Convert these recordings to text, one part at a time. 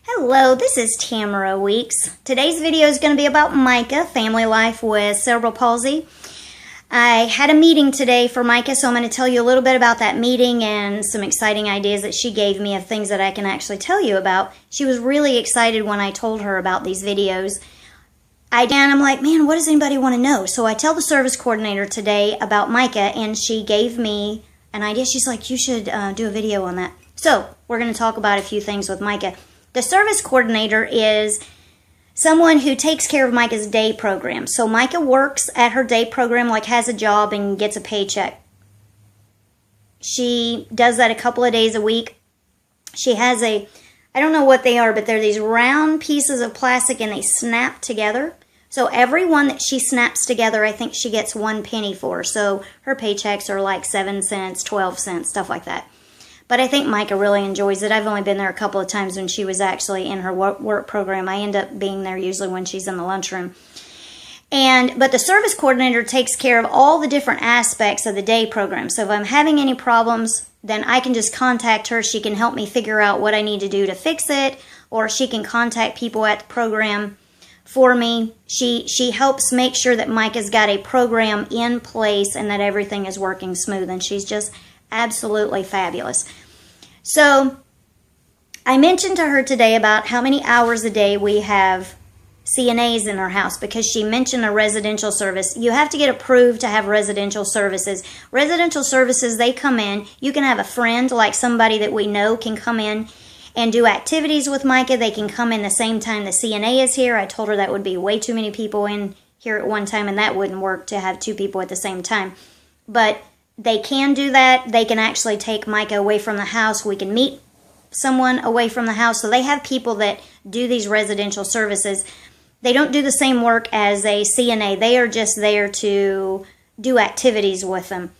Hello, this is Tamera Weeks. Today's video is going to be about Micah, family life with cerebral palsy. I had a meeting today for Micah, so I'm going to tell you a little bit about that meeting and some exciting ideas that she gave me of things that I can actually tell you about. She was really excited when I told her about these videos. And I'm like, man, what does anybody want to know? So I tell the service coordinator today about Micah, and she gave me an idea. She's like, you should do a video on that. So we're going to talk about a few things with Micah. The service coordinator is someone who takes care of Micah's day program. So Micah works at her day program, like has a job and gets a paycheck. She does that a couple of days a week. She has I don't know what they are, but they're these round pieces of plastic and they snap together. So every one that she snaps together, I think she gets 1 penny for. So her paychecks are like 7 cents, 12 cents, stuff like that. But I think Micah really enjoys it. I've only been there a couple of times when she was actually in her work program. I end up being there usually when she's in the lunchroom. But the service coordinator takes care of all the different aspects of the day program. So if I'm having any problems, then I can just contact her. She can help me figure out what I need to do to fix it, or she can contact people at the program for me. She helps make sure that Micah's got a program in place and that everything is working smooth, and she's just absolutely fabulous. So I mentioned to her today about how many hours a day we have CNAs in our house, because she mentioned a residential service. You have to get approved to have residential services. Residential services, they come in. You can have a friend, like somebody that we know, can come in and do activities with Micah. They can come in the same time the CNA is here. I told her that would be way too many people in here at one time, and that wouldn't work to have 2 people at the same time. But they can do that. They can actually take Micah away from the house. We can meet someone away from the house. So they have people that do these residential services. They don't do the same work as a CNA. They are just there to do activities with them.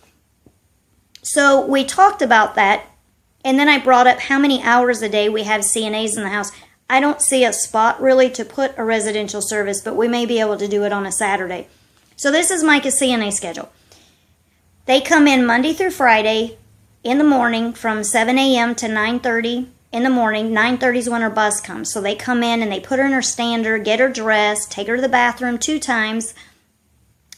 So we talked about that, and then I brought up how many hours a day we have CNAs in the house. I don't see a spot really to put a residential service, but we may be able to do it on a Saturday. So this is Micah's CNA schedule. They come in Monday through Friday in the morning from 7 a.m. to 9:30 in the morning. 9:30 is when her bus comes. So they come in and they put her in her stander, get her dressed, take her to the bathroom 2 times.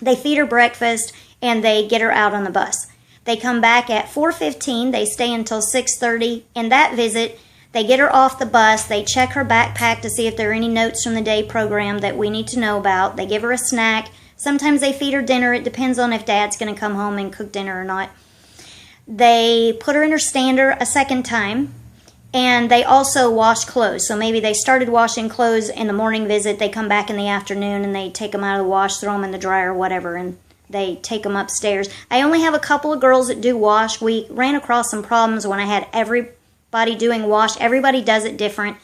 They feed her breakfast, and they get her out on the bus. They come back at 4:15. They stay until 6:30. In that visit, they get her off the bus. They check her backpack to see if there are any notes from the day program that we need to know about. They give her a snack. Sometimes they feed her dinner. It depends on if Dad's going to come home and cook dinner or not. They put her in her stander a second time, and they also wash clothes. So maybe they started washing clothes in the morning visit. They come back in the afternoon, and they take them out of the wash, throw them in the dryer, whatever, and they take them upstairs. I only have a couple of girls that do wash. We ran across some problems when I had everybody doing wash. Everybody does it different.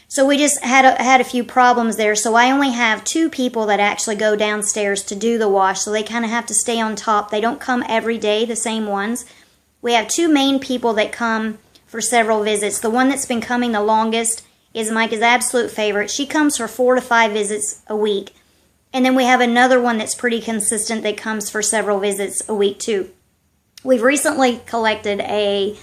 So we just had a few problems there. So I only have 2 people that actually go downstairs to do the wash. So they kind of have to stay on top. They don't come every day, the same ones. We have 2 main people that come for several visits. The one that's been coming the longest is Micah's absolute favorite. She comes for 4 to 5 visits a week. And then we have another one that's pretty consistent that comes for several visits a week too. We've recently collected a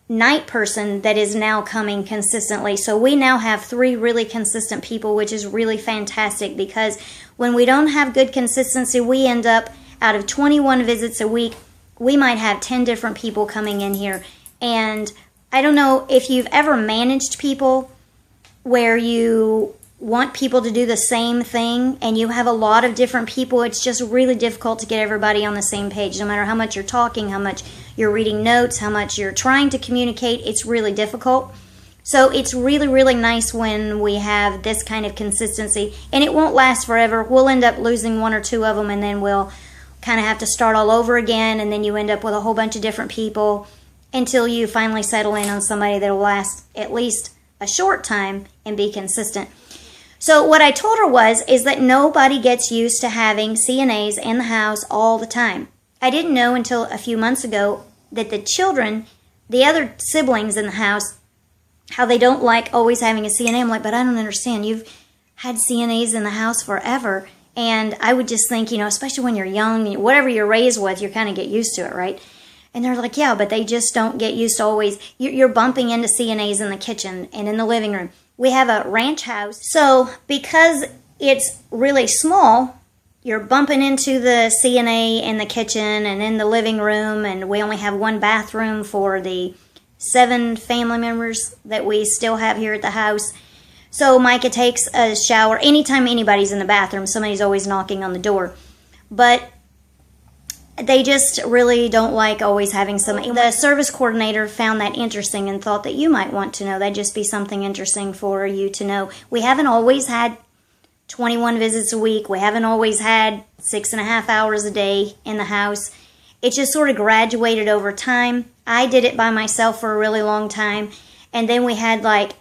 night person that is now coming consistently. So we now have 3 really consistent people, which is really fantastic, because when we don't have good consistency, we end up, out of 21 visits a week, we might have 10 different people coming in here. And I don't know if you've ever managed people where you want people to do the same thing and you have a lot of different people. It's just really difficult to get everybody on the same page. No matter how much you're talking, how much you're reading notes, how much you're trying to communicate, it's really difficult. So it's really, really nice when we have this kind of consistency, and it won't last forever. We'll end up losing 1 or 2 of them, and then we'll kind of have to start all over again, and then you end up with a whole bunch of different people until you finally settle in on somebody that will last at least a short time and be consistent. So what I told her is that nobody gets used to having CNAs in the house all the time. I didn't know until a few months ago that the children, the other siblings in the house, how they don't like always having a CNA. I'm like, but I don't understand. You've had CNAs in the house forever. And I would just think, especially when you're young, whatever you're raised with, you kind of get used to it, right? And they're like, yeah, but they just don't get used to always, you're bumping into CNAs in the kitchen and in the living room. We have a ranch house, so because it's really small, you're bumping into the CNA in the kitchen and in the living room, and we only have one bathroom for the 7 family members that we still have here at the house. So Micah takes a shower. Anytime anybody's in the bathroom, somebody's always knocking on the door. But they just really don't like always having somebody. The service coordinator found that interesting and thought that you might want to know. That'd just be something interesting for you to know. We haven't always had 21 visits a week. We haven't always had 6.5 hours a day in the house. It just sort of graduated over time. I did it by myself for a really long time. And then we had like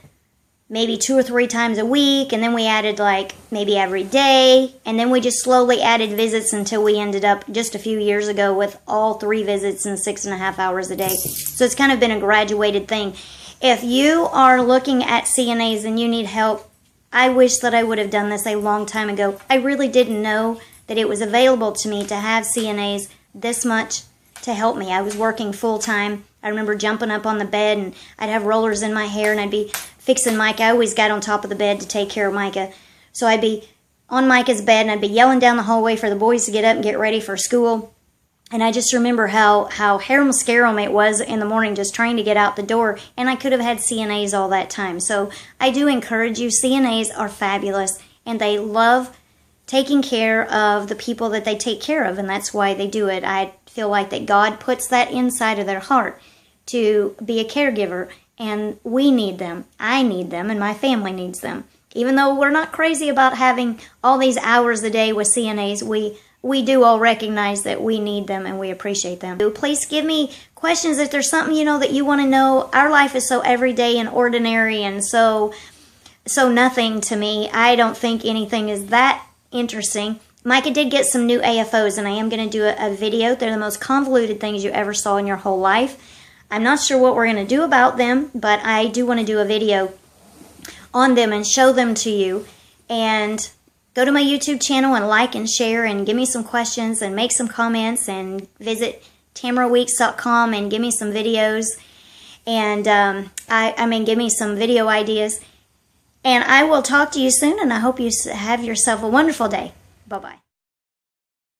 maybe 2 or 3 times a week, and then we added like maybe every day, and then we just slowly added visits until we ended up just a few years ago with all 3 visits and 6.5 hours a day. So it's kind of been a graduated thing. If you are looking at CNAs and you need help, I wish that I would have done this a long time ago. I really didn't know that it was available to me to have CNAs this much to help me. I was working full time. I remember jumping up on the bed, and I'd have rollers in my hair, and I'd be fixing Micah. I always got on top of the bed to take care of Micah. So I'd be on Micah's bed, and I'd be yelling down the hallway for the boys to get up and get ready for school. And I just remember how harum-scarum it was in the morning just trying to get out the door, and I could have had CNAs all that time. So I do encourage you. CNAs are fabulous, and they love taking care of the people that they take care of, and that's why they do it. I feel like that God puts that inside of their heart to be a caregiver, and we need them. I need them, and my family needs them. Even though we're not crazy about having all these hours a day with CNAs, we do all recognize that we need them and we appreciate them. Please give me questions if there's something that you want to know. Our life is so everyday and ordinary and so nothing to me. I don't think anything is that interesting. Micah did get some new AFOs, and I am going to do a video. They're the most convoluted things you ever saw in your whole life. I'm not sure what we're going to do about them, but I do want to do a video on them and show them to you. And go to my YouTube channel and like and share and give me some questions and make some comments, and visit TameraWeeks.com and give me some videos. And give me some video ideas. And I will talk to you soon, and I hope you have yourself a wonderful day. Bye-bye.